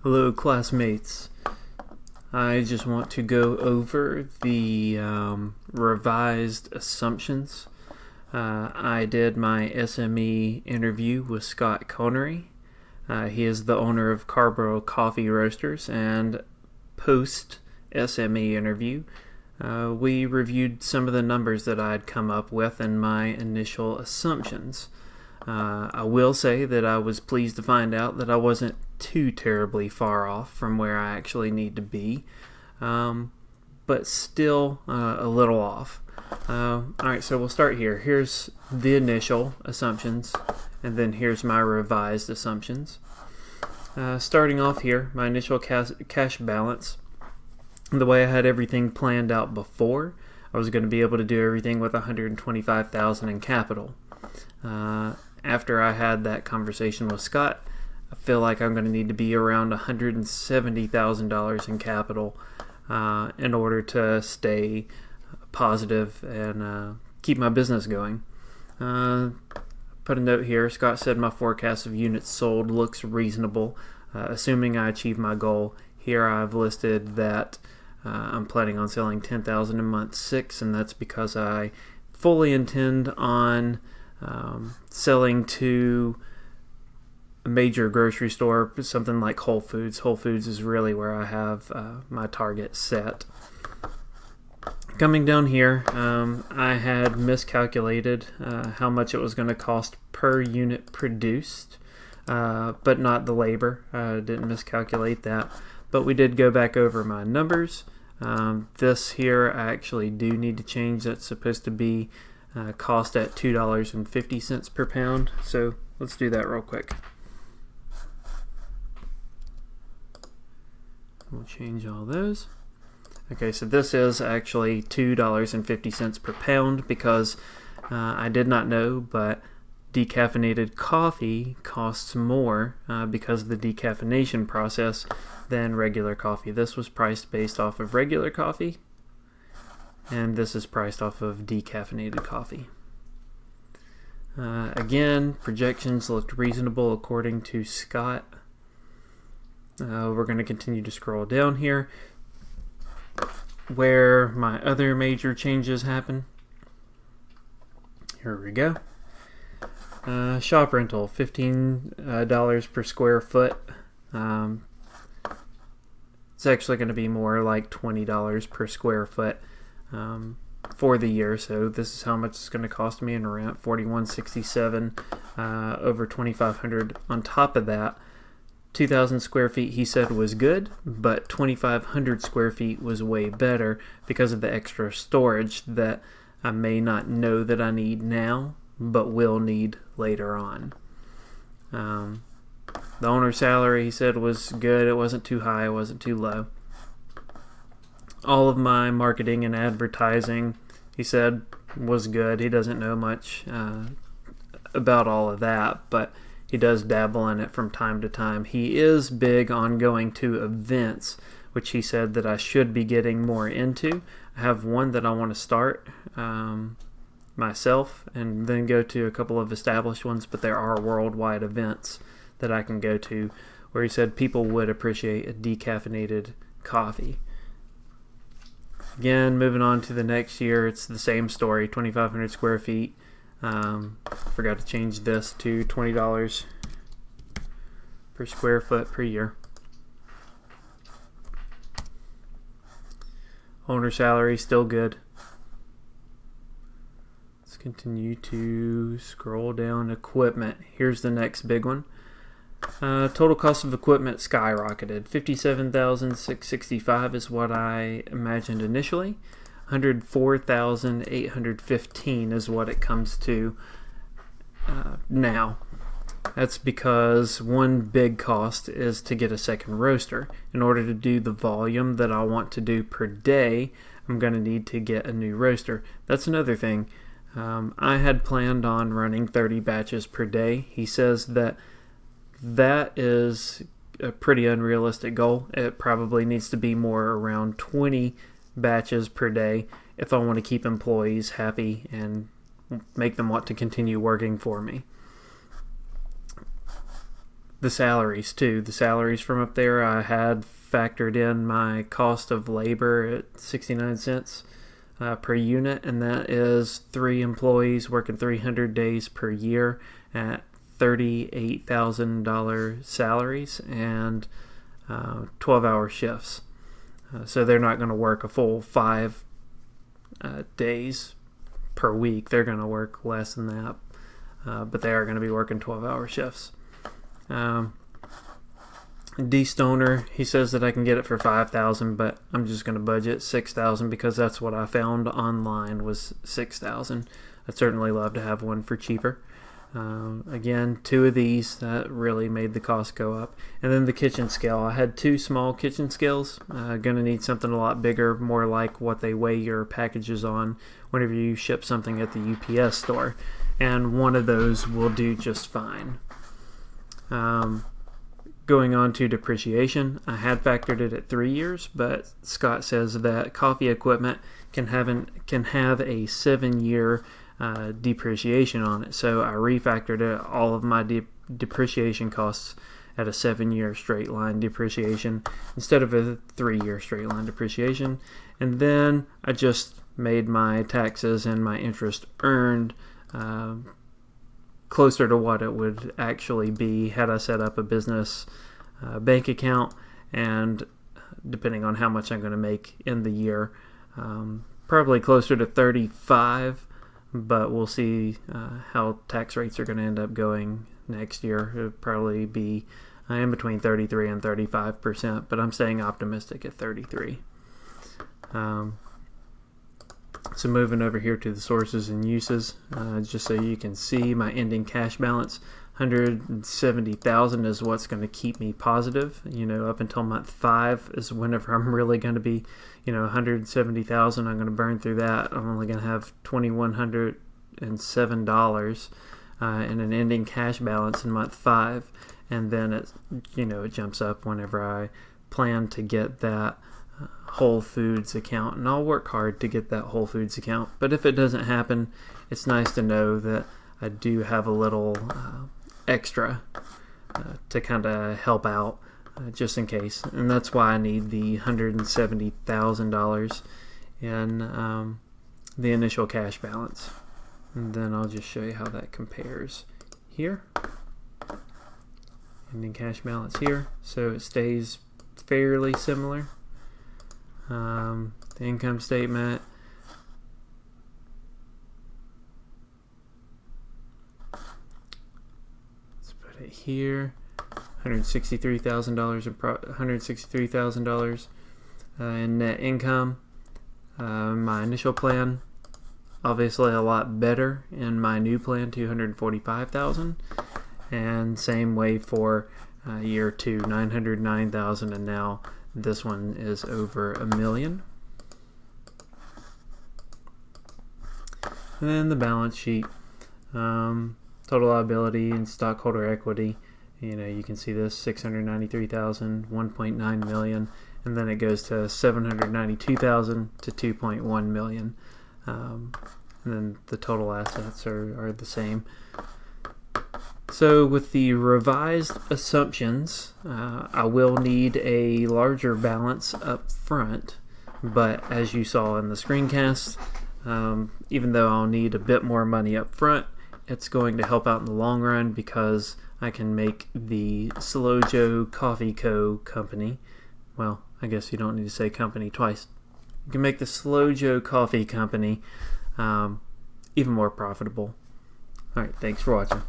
Hello, classmates. I just want to go over the revised assumptions. I did my SME interview with Scott Connery. He is the owner of Carborough Coffee Roasters, and post SME interview, we reviewed some of the numbers that I'd come up with and my initial assumptions. I will say that I was pleased to find out that I wasn't too terribly far off from where I actually need to be, but still a little off. Alright, so we'll start here. Here's the initial assumptions, and then here's my revised assumptions. Starting off here, my initial cash balance. The way I had everything planned out before, I was going to be able to do everything with $125,000 in capital. After I had that conversation with Scott, I feel like I'm going to need to be around $170,000 in capital in order to stay positive and keep my business going. Put a note here. Scott said my forecast of units sold looks reasonable, assuming I achieve my goal. Here I've listed that I'm planning on selling 10,000 in month 6, and that's because I fully intend on selling to a major grocery store, something like Whole Foods. Whole Foods is really where I have my target set. Coming down here, I had miscalculated how much it was going to cost per unit produced, but not the labor. I didn't miscalculate that, but we did go back over my numbers. This here I actually do need to change. That's supposed to be cost at $2.50 per pound. So let's do that real quick. We'll change all those. Okay, so this is actually $2.50 per pound because I did not know, but decaffeinated coffee costs more because of the decaffeination process than regular coffee. This was priced based off of regular coffee, and this is priced off of decaffeinated coffee. Again, projections looked reasonable according to Scott. We're going to continue to scroll down here where my other major changes happen. Here we go. Shop rental, $15 per square foot. It's actually going to be more like $20 per square foot for the year. So this is how much it's going to cost me in rent, $41.67 over $2,500. On top of that, 2,000 square feet he said was good, but 2,500 square feet was way better because of the extra storage that I may not know that I need now, but will need later on. The owner's salary, he said, was good. It wasn't too high, it wasn't too low. All of my marketing and advertising, he said, was good. He doesn't know much about all of that, but he does dabble in it from time to time. He is big on going to events, which he said that I should be getting more into. I have one that I want to start myself and then go to a couple of established ones, but there are worldwide events that I can go to where he said people would appreciate a decaffeinated coffee. Again, moving on to the next year, it's the same story, 2,500 square feet. Forgot to change this to $20 per square foot per year. Owner salary still good. Let's continue to scroll down. Equipment. Here's the next big one. Total cost of equipment skyrocketed. $57,665 is what I imagined initially. $104,815 is what it comes to now. That's because one big cost is to get a second roaster. In order to do the volume that I want to do per day, I'm going to need to get a new roaster. That's another thing. I had planned on running 30 batches per day. He says that is a pretty unrealistic goal. It probably needs to be more around 20 batches per day if I want to keep employees happy and make them want to continue working for me. the salaries too. The salaries from up there, I had factored in my cost of labor at 69 cents per unit, and that is 3 employees working 300 days per year at $38,000 salaries and 12-hour shifts. So they're not going to work a full 5 days per week. They're going to work less than that, but they are going to be working 12-hour shifts. D Stoner, he says that I can get it for $5,000, but I'm just going to budget $6,000 because that's what I found online was $6,000. I'd certainly love to have one for cheaper. Again, 2 of these that really made the cost go up. And then the kitchen scale. I had 2 small kitchen scales. Going to need something a lot bigger, more like what they weigh your packages on whenever you ship something at the UPS store. And one of those will do just fine. Going on to depreciation, I had factored it at 3 years, but Scott says that coffee equipment can have a 7-year depreciation on it. So I refactored all of my depreciation costs at a 7-year straight line depreciation instead of a 3-year straight line depreciation. And then I just made my taxes and my interest earned closer to what it would actually be had I set up a business bank account, and depending on how much I'm going to make in the year, probably closer to 35, but we'll see how tax rates are going to end up going next year. It'll probably be in between 33 and 35%, but I'm staying optimistic at 33. So moving over here to the sources and uses, just so you can see my ending cash balance, $170,000 is what's going to keep me positive. Up until month 5 is whenever I'm really going to be, $170,000. I'm going to burn through that. I'm only going to have $2,107 in an ending cash balance in month 5, and then it jumps up whenever I plan to get that Whole Foods account, and I'll work hard to get that Whole Foods account. But if it doesn't happen, it's nice to know that I do have a little extra to kind of help out just in case, and that's why I need the $170,000 in the initial cash balance. And then I'll just show you how that compares here. Ending cash balance here, so it stays fairly similar. The income statement, let's put it here, $163,000 in net income. My initial plan, obviously a lot better in my new plan, $245,000, and same way for year 2, $909,000, and now this one is over $1 million. And then the balance sheet, total liability and stockholder equity. You can see this, $693,000, $1.9 million, and then it goes to $792,000 to $2.1 million. And then the total assets are the same. So with the revised assumptions, I will need a larger balance up front, but as you saw in the screencast, even though I'll need a bit more money up front, it's going to help out in the long run because I can make the Slow Joe Coffee Co. company, well, I guess you don't need to say company twice. You can make the Slow Joe Coffee Company even more profitable. Alright, thanks for watching.